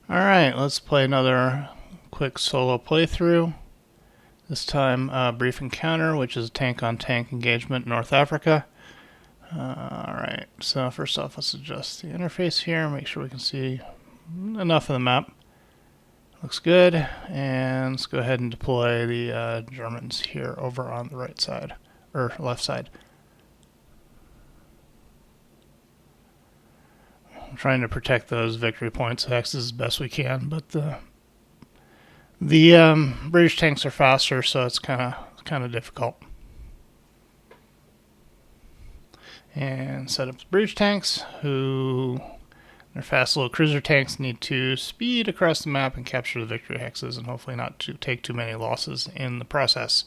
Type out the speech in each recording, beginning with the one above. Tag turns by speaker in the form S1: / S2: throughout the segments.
S1: Alright, let's play another quick solo playthrough. This time, Brief Encounter, which is a tank-on-tank engagement in North Africa. Alright, so first off, let's adjust the interface here, make sure we can see enough of the map. Looks good, and let's go ahead and deploy the Germans here over on the right side, or left side. I'm trying to protect those victory points hexes as best we can, but the British tanks are faster, so it's kind of difficult. And set up the British tanks, who their fast little cruiser tanks need to speed across the map and capture the victory hexes, and hopefully not to take too many losses in the process.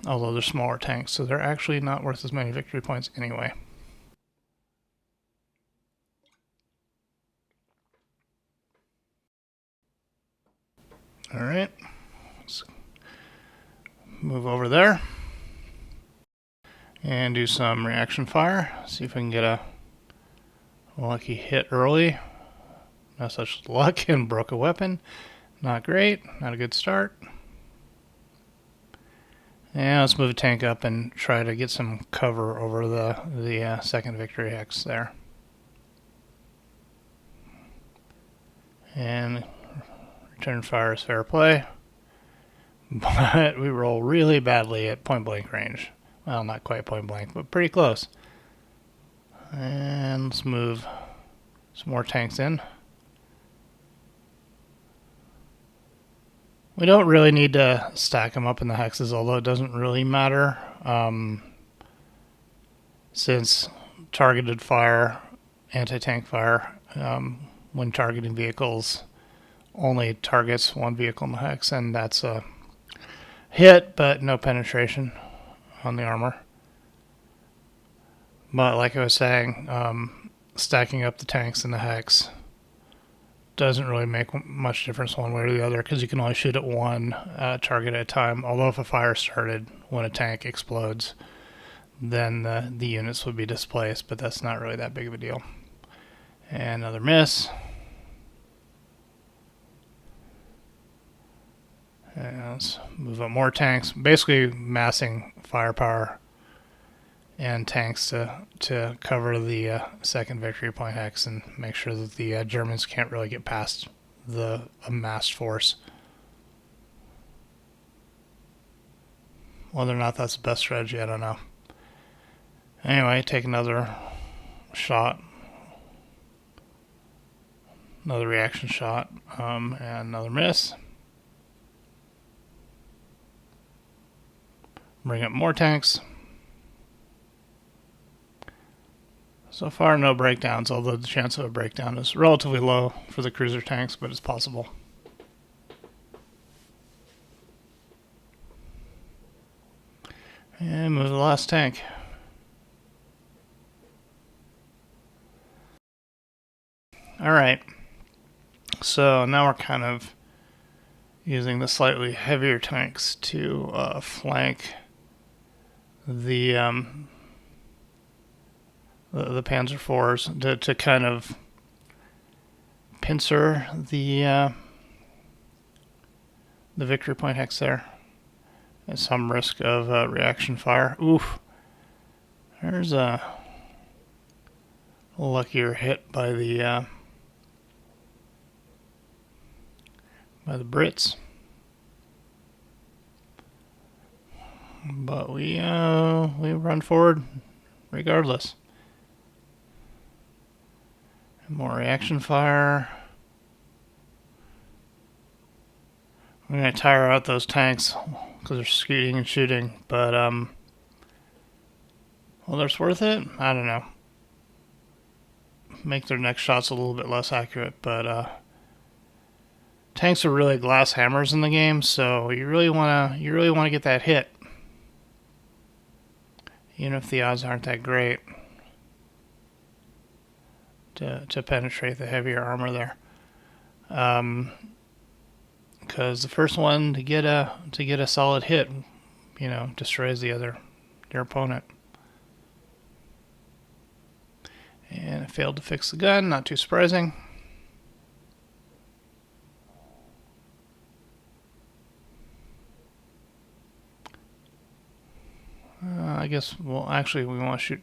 S1: Although they're smaller tanks, so they're actually not worth as many victory points anyway. Alright, let's move over there and do some reaction fire. See if I can get a lucky hit early. No such luck, and broke a weapon. Not great, not a good start. And let's move a tank up and try to get some cover over the second victory hex there. And return fire is fair play, but we roll really badly at point blank range. Well, not quite point blank, but pretty close. And let's move some more tanks in. We don't really need to stack them up in the hexes, although it doesn't really matter, since targeted fire, anti-tank fire, when targeting vehicles, only targets one vehicle in the hex, and that's a hit, but no penetration on the armor. But like I was saying, stacking up the tanks in the hex doesn't really make much difference one way or the other, because you can only shoot at one target at a time. Although if a fire started when a tank explodes, then the units would be displaced, but that's not really that big of a deal. And another miss. And let's move up more tanks. Basically massing firepower and tanks to cover the second victory point hex and make sure that the Germans can't really get past the amassed force. Whether or not that's the best strategy, I don't know. Anyway, take another shot. Another reaction shot, and another miss. Bring up more tanks. So far, no breakdowns, although the chance of a breakdown is relatively low for the cruiser tanks, but it's possible. And move the last tank. Alright, so now we're kind of using the slightly heavier tanks to flank the Panzer IVs to kind of pincer the victory point hex there. At some risk of reaction fire. Oof. There's a luckier hit by the Brits. But we run forward regardless. More reaction fire. I'm going to tire out those tanks because they're scooting and shooting, but whether it's worth it, I don't know. Make their next shots a little bit less accurate, but tanks are really glass hammers in the game, so you really want to get that hit, even if the odds aren't that great to penetrate the heavier armor there. Because the first one to get a solid hit, destroys your opponent. And it failed to fix the gun, not too surprising. guess, well, actually, we want to shoot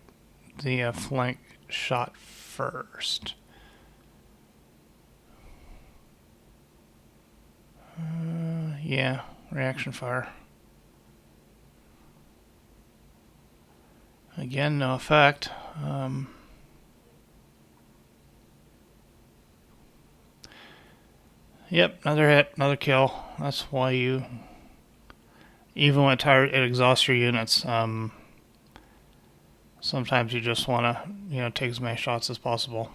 S1: the flank shot first. Yeah, reaction fire. Again, no effect. Yep, another hit, another kill. That's why you, even when it exhausts your units, sometimes you just want to, take as many shots as possible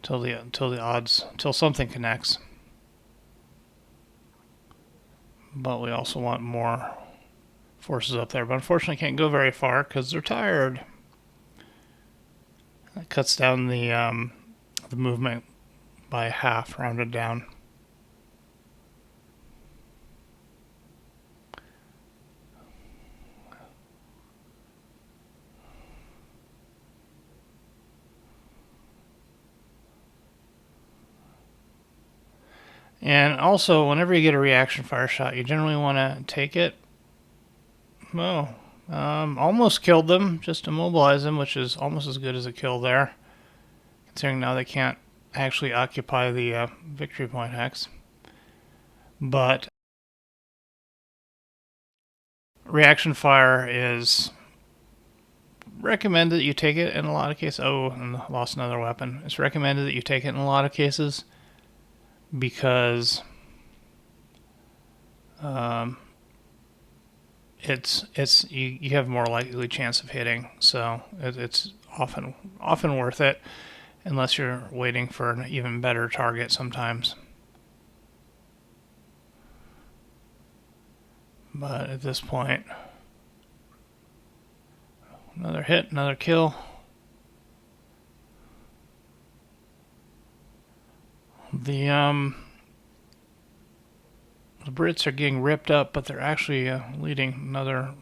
S1: till something connects. But we also want more forces up there. But unfortunately, can't go very far because they're tired. That cuts down the movement by half, rounded down. And also, whenever you get a reaction fire shot, you generally want to take it. Well, almost killed them, just immobilize them, which is almost as good as a kill there. Considering now they can't actually occupy the victory point hex. But reaction fire is recommended that you take it in a lot of cases. Oh, and lost another weapon. It's recommended that you take it in a lot of cases because you have more likely chance of hitting, so it's often worth it, unless you're waiting for an even better target sometimes. But at this point, another hit, another kill. The Brits are getting ripped up, but they're actually leading another.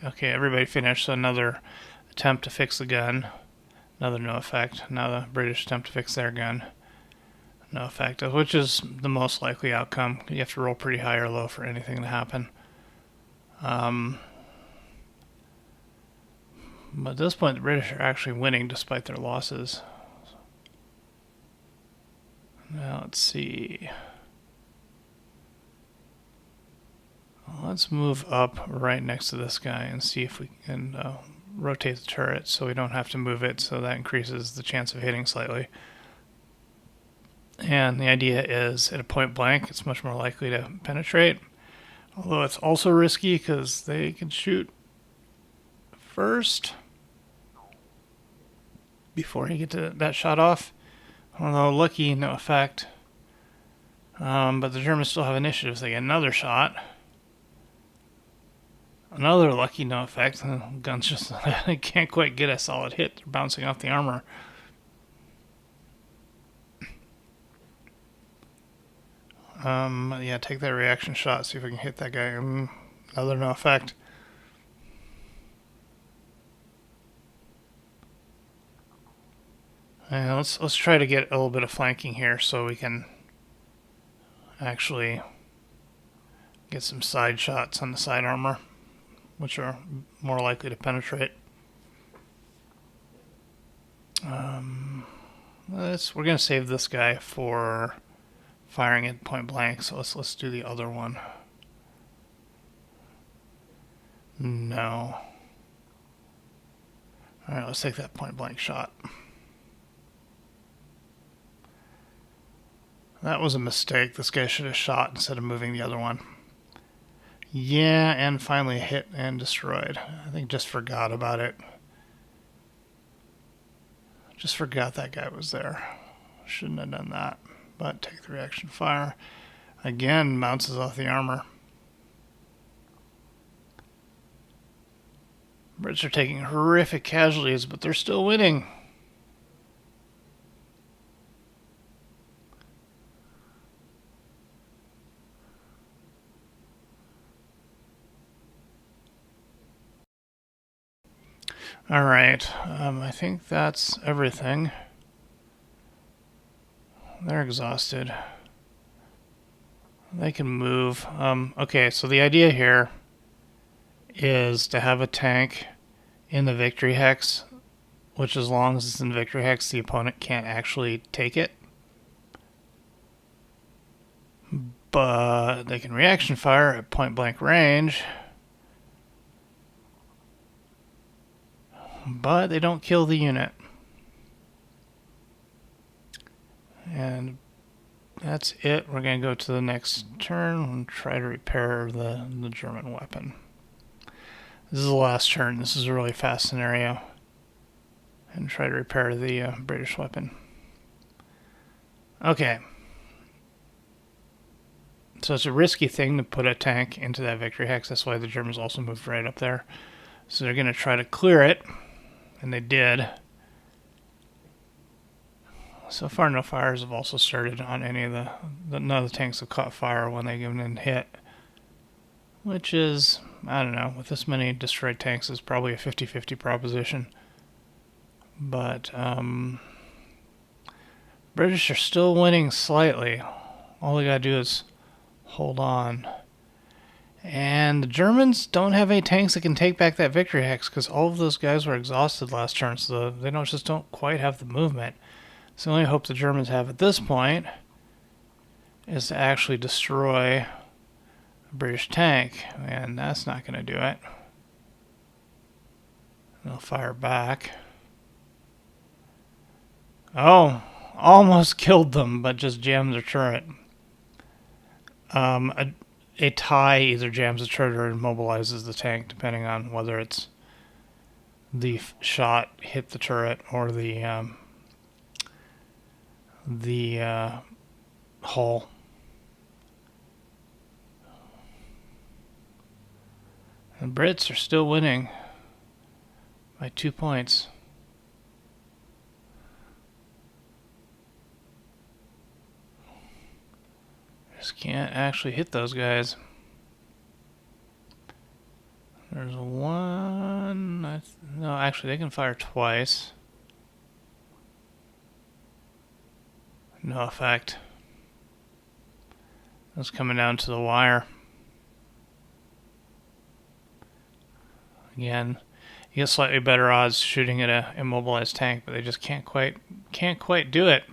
S1: Okay, everybody finished, so another attempt to fix the gun. Another no effect. Now the British attempt to fix their gun. No effect, which is the most likely outcome. You have to roll pretty high or low for anything to happen. But at this point, the British are actually winning despite their losses. Now let's see. Let's move up right next to this guy and see if we can rotate the turret so we don't have to move it, so that increases the chance of hitting slightly. And the idea is at a point blank, it's much more likely to penetrate. Although it's also risky because they can shoot first before you get to that shot off. Although lucky, no effect. But the Germans still have initiative, so they get another shot. Another lucky, no effect. The guns just can't quite get a solid hit. They're bouncing off the armor. Yeah, take that reaction shot. See if we can hit that guy. Another no effect. And let's try to get a little bit of flanking here so we can actually get some side shots on the side armor, which are more likely to penetrate. We're going to save this guy for firing at point blank, so let's do the other one. No. Alright, let's take that point blank shot. That was a mistake. This guy should have shot instead of moving the other one. Yeah, and finally hit and destroyed. I think just forgot about it. Just forgot that guy was there. Shouldn't have done that. But take the reaction fire. Again, bounces off the armor. Brits are taking horrific casualties, but they're still winning. Alright, I think that's everything. They're exhausted. They can move. Okay, so the idea here is to have a tank in the victory hex, which as long as it's in victory hex, the opponent can't actually take it. But they can reaction fire at point blank range. But they don't kill the unit. And that's it. We're going to go to the next turn and try to repair the German weapon. This is the last turn. This is a really fast scenario. And try to repair the British weapon. Okay. So it's a risky thing to put a tank into that victory hex. That's why the Germans also moved right up there. So they're going to try to clear it. And they did. So far, no fires have also started on any of none of the tanks have caught fire when they given in hit. Which is, I don't know, with this many destroyed tanks, is probably a 50-50 proposition. But, British are still winning slightly. All they gotta do is hold on. And the Germans don't have any tanks that can take back that victory hex because all of those guys were exhausted last turn, so they don't quite have the movement. So the only hope the Germans have at this point is to actually destroy a British tank, and that's not going to do it. They'll fire back. Oh, almost killed them, but just jammed their turret. A tie either jams the turret or immobilizes the tank, depending on whether it's the shot hit the turret or the hull. The Brits are still winning by 2 points. Just can't actually hit those guys. There's one. No, actually, they can fire twice. No effect. It's coming down to the wire. Again, you get slightly better odds shooting at a immobilized tank, but they just can't quite do it.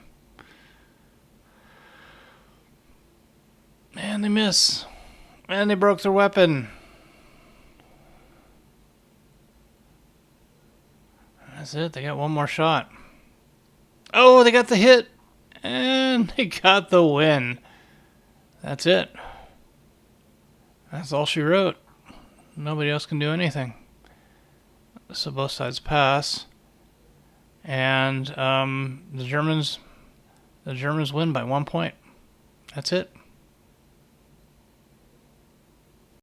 S1: And they miss. And they broke their weapon. That's it. They got one more shot. Oh, they got the hit. And they got the win. That's it. That's all she wrote. Nobody else can do anything. So both sides pass. And the Germans win by 1 point. That's it.